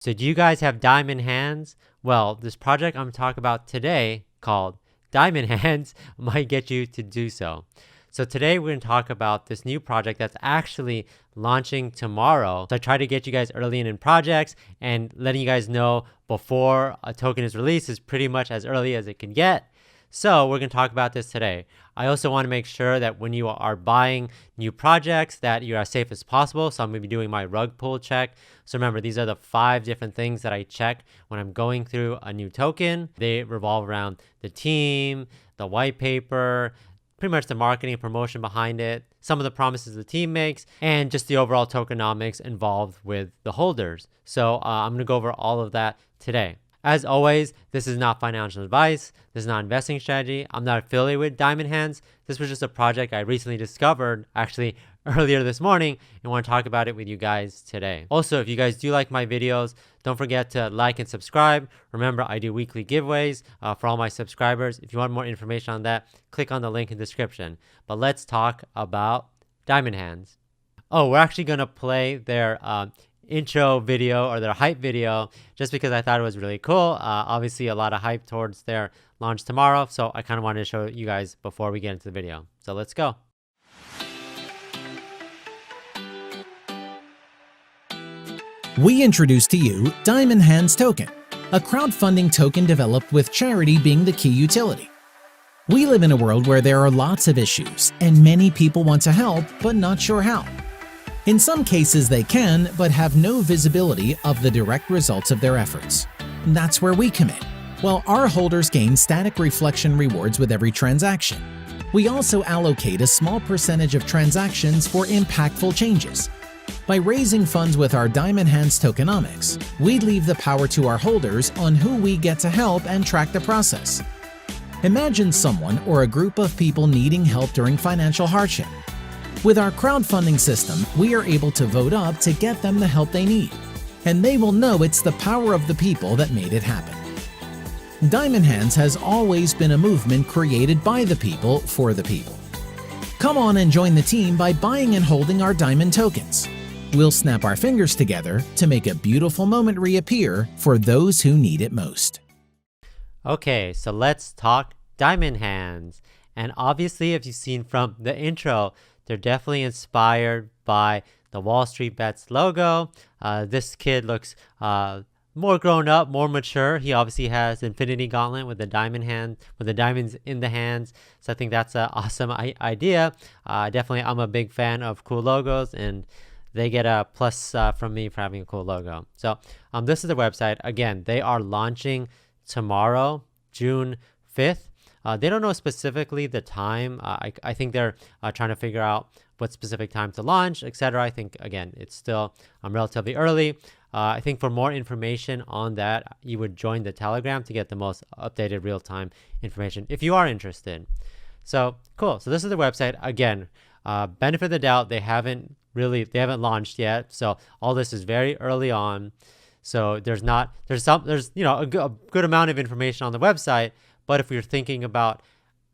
So do you guys have diamond hands? Well, this project I'm talking about today called Diamond Hands might get you to do so. So today we're going to talk about this new project that's actually launching tomorrow. So I try to get you guys early in projects, and letting you guys know before a token is released is pretty much as early as it can get. So we're going to talk about this today. I also want to make sure that when you are buying new projects that you're as safe as possible. So I'm going to be doing my rug pull check. So remember, these are the 5 different things that I check when I'm going through a new token. They revolve around the team, the white paper, pretty much the marketing and promotion behind it, some of the promises the team makes, and just the overall tokenomics involved with the holders. So I'm going to go over all of that today. As always, this is not financial advice. This is not investing strategy. I'm not affiliated with Diamond Hands. This was just a project I recently discovered actually earlier this morning and want to talk about it with you guys today. Also, if you guys do like my videos, don't forget to like and subscribe. Remember, I do weekly giveaways for all my subscribers. If you want more information on that, click on the link in the description. But let's talk about Diamond Hands. Oh, we're actually going to play their intro video or their hype video just because I thought it was really cool. Obviously a lot of hype towards their launch tomorrow, so I kind of wanted to show you guys before we get into the video. So let's go. We introduce to you Diamond Hands Token, a crowdfunding token developed with charity being the key utility. We live in a world where there are lots of issues and many people want to help but not sure how. In some cases they can, but have no visibility of the direct results of their efforts. That's where we come in. While our holders gain static reflection rewards with every transaction, we also allocate a small percentage of transactions for impactful changes. By raising funds with our Diamond Hands Tokenomics, we leave the power to our holders on who we get to help and track the process. Imagine someone or a group of people needing help during financial hardship. With our crowdfunding system, we are able to vote up to get them the help they need, and they will know it's the power of the people that made it happen. Diamond Hands has always been a movement created by the people for the people. Come on and join the team by buying and holding our diamond tokens. We'll snap our fingers together to make a beautiful moment reappear for those who need it most. Okay, so let's talk Diamond Hands. And obviously, if you've seen from the intro, they're definitely inspired by the Wall Street Bets logo. This kid looks more grown up, more mature. He obviously has Infinity Gauntlet with the diamond hand, with the diamonds in the hands. So I think that's an awesome idea. Definitely, I'm a big fan of cool logos, and they get a plus from me for having a cool logo. So this is the website. Again, they are launching tomorrow, June 5th. They don't know specifically the time. I think they're trying to figure out what specific time to launch, etc. I think, again, it's still relatively early. I think for more information on that, you would join the Telegram to get the most updated real-time information if you are interested. So there's So this is the website. Again, benefit of the doubt, they haven't launched yet. So all this is very early on. So there's a good amount of information on the website. But if we're thinking about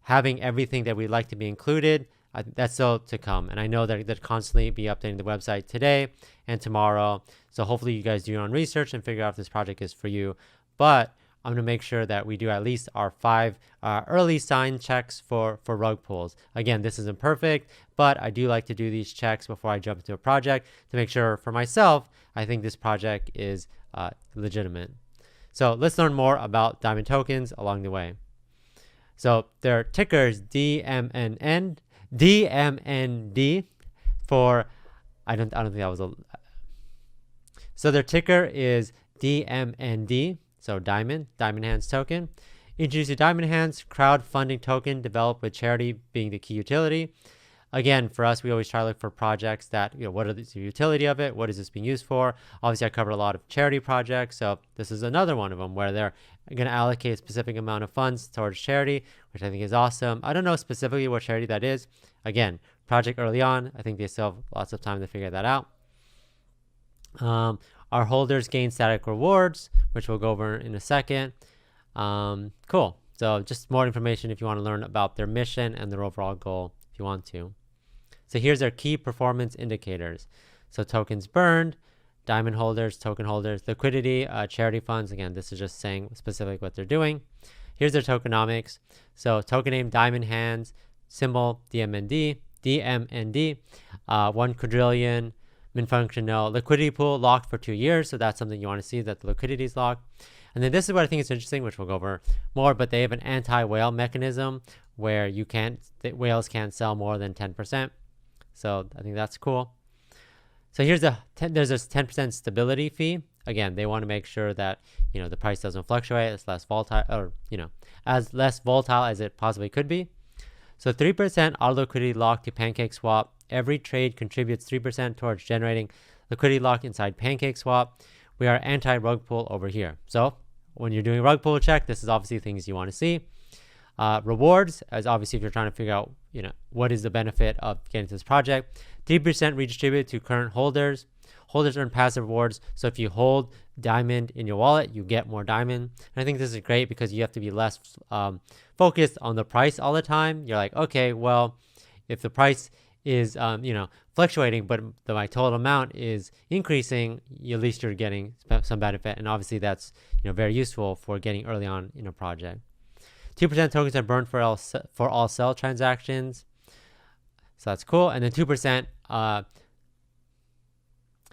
having everything that we'd like to be included, that's still to come. And I know that they'll constantly be updating the website today and tomorrow. So hopefully you guys do your own research and figure out if this project is for you. But I'm going to make sure that we do at least our 5 early sign checks for rug pulls. Again, this isn't perfect, but I do like to do these checks before I jump into a project to make sure for myself, I think this project is legitimate. So let's learn more about diamond tokens along the way. So their ticker is DMND for, I don't think that was a, so their ticker is DMND, so Diamond Hands token. Introduce a Diamond Hands crowdfunding token developed with charity being the key utility. Again, for us, we always try to look for projects that, what is the utility of it? What is this being used for? Obviously, I covered a lot of charity projects, so this is another one of them where they're going to allocate a specific amount of funds towards charity, which I think is awesome. I don't know specifically what charity that is. Again, project early on. I think they still have lots of time to figure that out. Our holders gain static rewards, which we'll go over in a second. Cool. So just more information if you want to learn about their mission and their overall goal if you want to. So here's our key performance indicators. So tokens burned, diamond holders, token holders, liquidity, charity funds. Again, this is just saying specifically what they're doing. Here's their tokenomics. So token name Diamond Hands, symbol DMND, 1 quadrillion, min function no, liquidity pool locked for 2 years. So that's something you want to see, that the liquidity is locked. And then this is what I think is interesting, which we'll go over more, but they have an anti-whale mechanism where whales can't sell more than 10%. So I think that's cool. So there's a 10% stability fee. Again, they want to make sure that, the price doesn't fluctuate. It's less volatile, or, as less volatile as it possibly could be. So 3% auto liquidity lock to PancakeSwap. Every trade contributes 3% towards generating liquidity lock inside PancakeSwap. We are anti-rug pull over here. So when you're doing rug pull check, this is obviously things you want to see. Rewards, as obviously if you're trying to figure out, what is the benefit of getting to this project. 3% redistribute to current holders. Holders earn passive rewards. So if you hold diamond in your wallet, you get more diamond. And I think this is great because you have to be less focused on the price all the time. You're like, okay, well, if the price is, fluctuating, but my total amount is increasing, at least you're getting some benefit. And obviously that's, very useful for getting early on in a project. 2% tokens are burned for all sell transactions. So that's cool. And then 2%,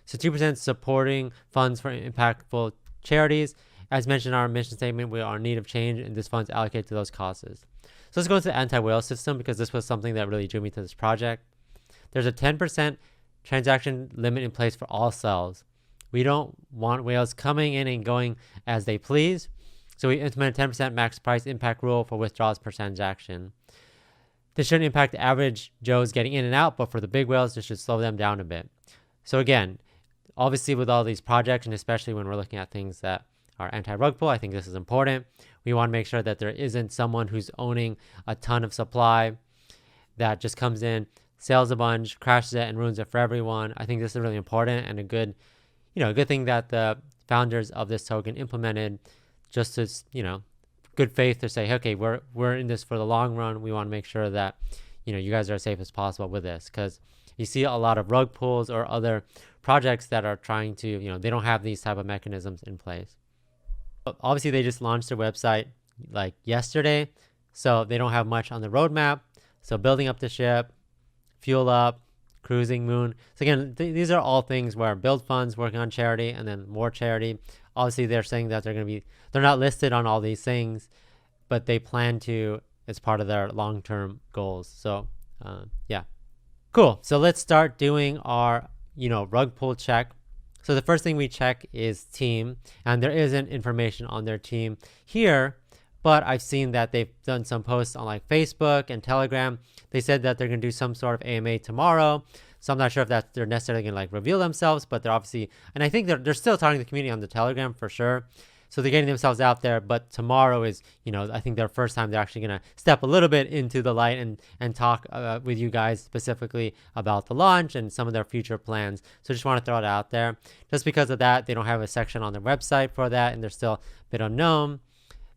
so 2% supporting funds for impactful charities. As mentioned in our mission statement, we are in need of change, and this fund's allocated to those causes. So let's go into the anti-whale system, because this was something that really drew me to this project. There's a 10% transaction limit in place for all sells. We don't want whales coming in and going as they please. So we implement a 10% max price impact rule for withdrawals per transaction. This shouldn't impact the average Joes getting in and out, but for the big whales, this should slow them down a bit. So again, obviously with all these projects, and especially when we're looking at things that are anti-rug pull, I think this is important. We want to make sure that there isn't someone who's owning a ton of supply that just comes in, sells a bunch, crashes it, and ruins it for everyone. I think this is really important, and a good thing that the founders of this token implemented, just to, good faith to say, okay, we're in this for the long run. We want to make sure that, you guys are as safe as possible with this, because you see a lot of rug pulls or other projects that are trying to, they don't have these type of mechanisms in place. Obviously, they just launched their website like yesterday, so they don't have much on the roadmap. So building up the ship, fuel up, cruising moon. So again, these are all things where build funds, working on charity, and then more charity. Obviously, they're saying that they're not listed on all these things, but they plan to as part of their long-term goals. So yeah, cool. So let's start doing our, rug pull check. So the first thing we check is team, and there isn't information on their team here, but I've seen that they've done some posts on like Facebook and Telegram. They said that they're going to do some sort of AMA tomorrow. So I'm not sure if they're necessarily going to like reveal themselves, but they're obviously, and I think they're still talking to the community on the Telegram for sure. So they're getting themselves out there, but tomorrow is, I think their first time they're actually going to step a little bit into the light and talk with you guys specifically about the launch and some of their future plans. So just want to throw it out there. Just because of that, they don't have a section on their website for that, and they're still a bit unknown.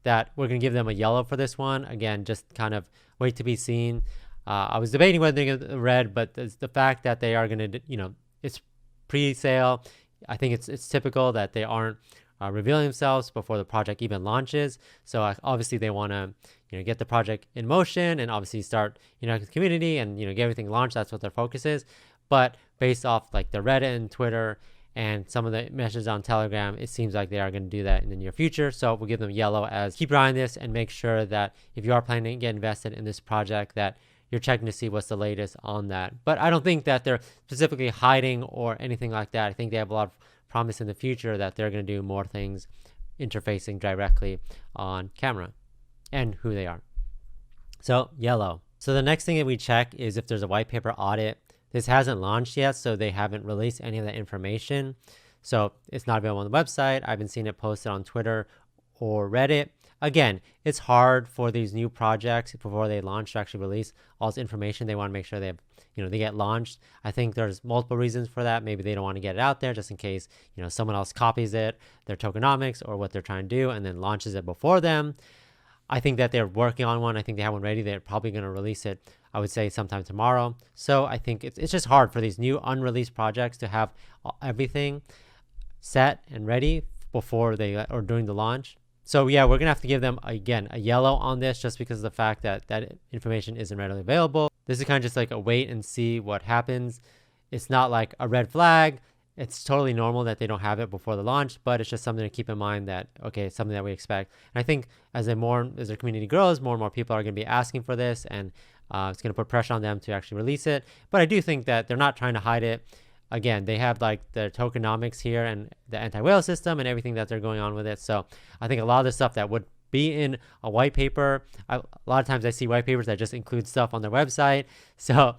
That we're going to give them a yellow for this one. Again, just kind of wait to be seen. I was debating whether they're going to red, but it's the fact that they are going to, it's pre-sale. I think it's typical that they aren't revealing themselves before the project even launches. So obviously they want to, get the project in motion and obviously start, with the community and, get everything launched. That's what their focus is. But based off like the Reddit and Twitter and some of the messages on Telegram, it seems like they are going to do that in the near future. So we'll give them yellow as keep your eye on this and make sure that if you are planning to get invested in this project, that you're checking to see what's the latest on that. But I don't think that they're specifically hiding or anything like that. I think they have a lot of promise in the future that they're going to do more things interfacing directly on camera and who they are. So yellow. So the next thing that we check is if there's a white paper audit. This hasn't launched yet, so they haven't released any of that information. So it's not available on the website. I haven't seen it posted on Twitter or Reddit. Again, it's hard for these new projects before they launch to actually release all this information. They want to make sure they have, they get launched. I think there's multiple reasons for that. Maybe they don't want to get it out there just in case, someone else copies it, their tokenomics or what they're trying to do, and then launches it before them. I think that they're working on one. I think they have one ready. They're probably going to release it, I would say, sometime tomorrow. So I think it's just hard for these new unreleased projects to have everything. set and ready before they or during the launch. So yeah, we're gonna have to give them again a yellow on this just because of the fact that that information isn't readily available. This is kind of just like a wait and see what happens. It's not like a red flag. It's totally normal that they don't have it before the launch, but it's just something to keep in mind that, okay, it's something that we expect. And I think as their community grows, more and more people are going to be asking for this, and it's going to put pressure on them to actually release it. But I do think that they're not trying to hide it. Again, they have like the tokenomics here and the anti-whale system and everything that they're going on with it. So I think a lot of the stuff that would be in a white paper, a lot of times I see white papers that just include stuff on their website. So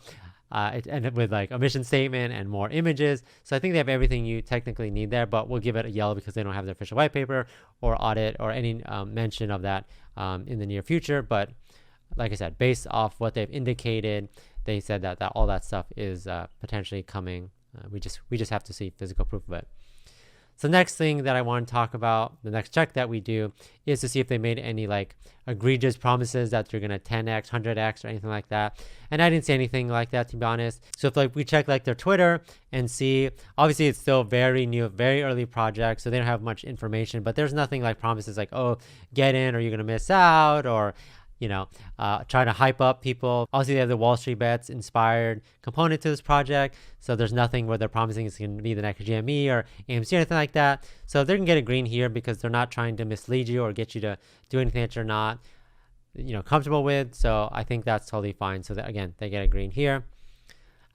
it ended with like a mission statement and more images. So I think they have everything you technically need there, but we'll give it a yellow because they don't have the official white paper or audit or any mention of that in the near future. But like I said, based off what they've indicated, they said that all that stuff is potentially coming. We just have to see physical proof of it. So next thing that I want to talk about, the next check that we do, is to see if they made any like egregious promises that they're gonna 10x, 100x, or anything like that. And I didn't see anything like that, to be honest. So if like we check like their Twitter and see, obviously it's still very new, very early project, so they don't have much information. But there's nothing like promises like, oh, get in or you're gonna miss out, or trying to hype up people. Obviously, they have the Wall Street Bets inspired component to this project. So there's nothing where they're promising it's going to be the next GME or AMC or anything like that. So they're going to get a green here because they're not trying to mislead you or get you to do anything that you're not, comfortable with. So I think that's totally fine. So that, again, they get a green here.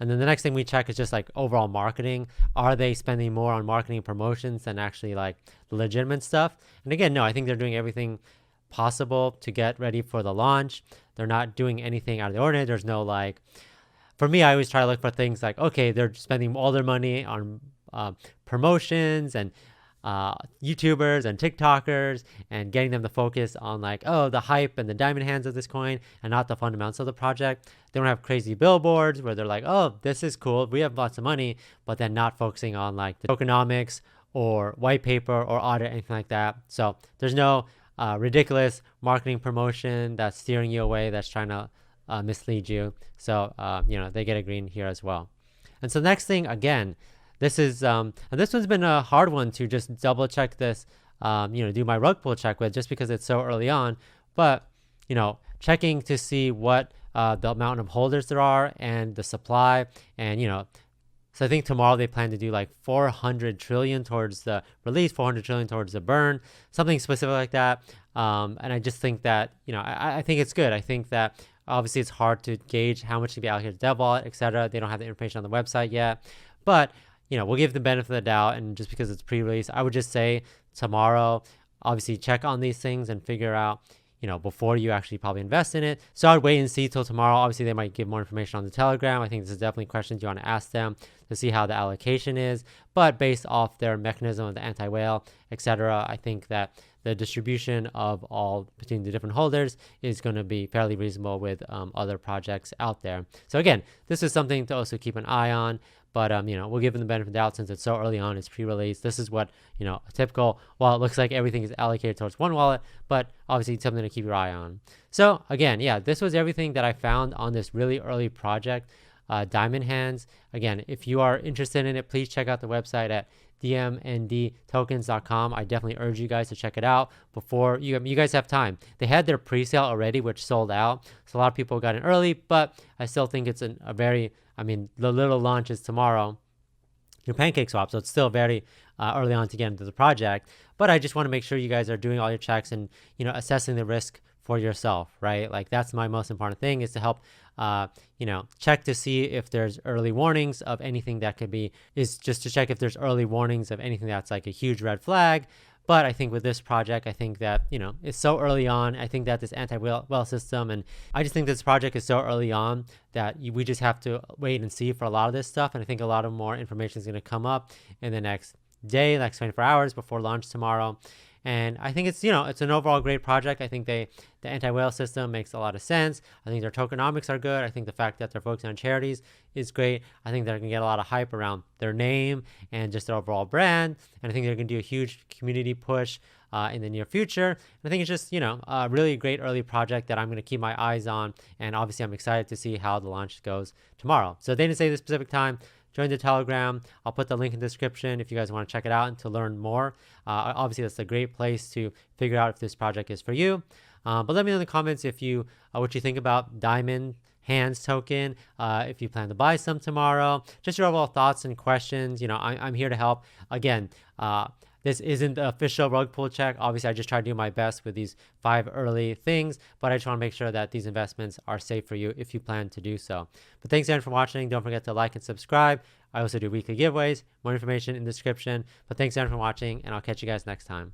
And then the next thing we check is just like overall marketing. Are they spending more on marketing promotions than actually like the legitimate stuff? And again, no, I think they're doing everything possible to get ready for the launch. They're not doing anything out of the ordinary. There's no like, for me, I always try to look for things like, okay, they're spending all their money on promotions and YouTubers and TikTokers and getting them to focus on like, oh, the hype and the diamond hands of this coin and not the fundamentals of the project. They don't have crazy billboards where they're like, oh, this is cool, we have lots of money, but then not focusing on like the tokenomics or white paper or audit, anything like that. So there's no ridiculous marketing promotion that's steering you away, that's trying to mislead you. So they get a green here as well. And so next thing, again, this is and this one's been a hard one to just double check this, do my rug pull check with, just because it's so early on. But checking to see what the amount of holders there are and the supply, and so I think tomorrow they plan to do like 400 trillion towards the release, 400 trillion towards the burn, something specific like that. And I just think that, I think it's good. I think that obviously it's hard to gauge how much to be allocated to dev wallet, etc. They don't have the information on the website yet, but we'll give the benefit of the doubt. And just because it's pre-release, I would just say tomorrow, obviously check on these things and figure out, before you actually probably invest in it. So I'd wait and see till tomorrow. Obviously, they might give more information on the Telegram. I think this is definitely questions you want to ask them to see how the allocation is. But based off their mechanism of the anti-whale, etc., I think that the distribution of all between the different holders is going to be fairly reasonable with other projects out there. So again, this is something to also keep an eye on. But we'll give them the benefit of the doubt since it's so early on. It's pre-release. This is what a typical. Well, it looks like everything is allocated towards one wallet, but obviously it's something to keep your eye on. So again, yeah, this was everything that I found on this really early project, Diamond Hands. Again, if you are interested in it, please check out the website at DMNDtokens.com. I definitely urge you guys to check it out before you guys have time. They had their pre-sale already, which sold out. So a lot of people got in early, but I still think it's a very, the little launch is tomorrow, your pancake swap. So it's still very early on to get into the project. But I just want to make sure you guys are doing all your checks and, assessing the risk for yourself, right? Like that's my most important thing, is to help, check to see if there's early warnings of anything that could be, is just to check if there's early warnings of anything that's like a huge red flag. But I think with this project, I think that, it's so early on. I think that this anti-whale system, and I just think this project is so early on that we just have to wait and see for a lot of this stuff. And I think a lot of more information is going to come up in the next day, next 24 hours before launch tomorrow. And I think it's, it's an overall great project. I think the anti-whale system makes a lot of sense. I think their tokenomics are good. I think the fact that they're focusing on charities is great. I think they're going to get a lot of hype around their name and just their overall brand. And I think they're going to do a huge community push in the near future. And I think it's just, a really great early project that I'm going to keep my eyes on. And obviously I'm excited to see how the launch goes tomorrow. So they didn't say the specific time. join the Telegram. I'll put the link in the description if you guys want to check it out and to learn more. Obviously, that's a great place to figure out if this project is for you. But let me know in the comments if you what you think about Diamond Hands token, if you plan to buy some tomorrow, just your overall thoughts and questions. I'm here to help. Again, this isn't the official rug pull check. Obviously, I just try to do my best with these 5 early things, but I just want to make sure that these investments are safe for you if you plan to do so. But thanks again for watching. Don't forget to like and subscribe. I also do weekly giveaways. More information in the description. But thanks again for watching, and I'll catch you guys next time.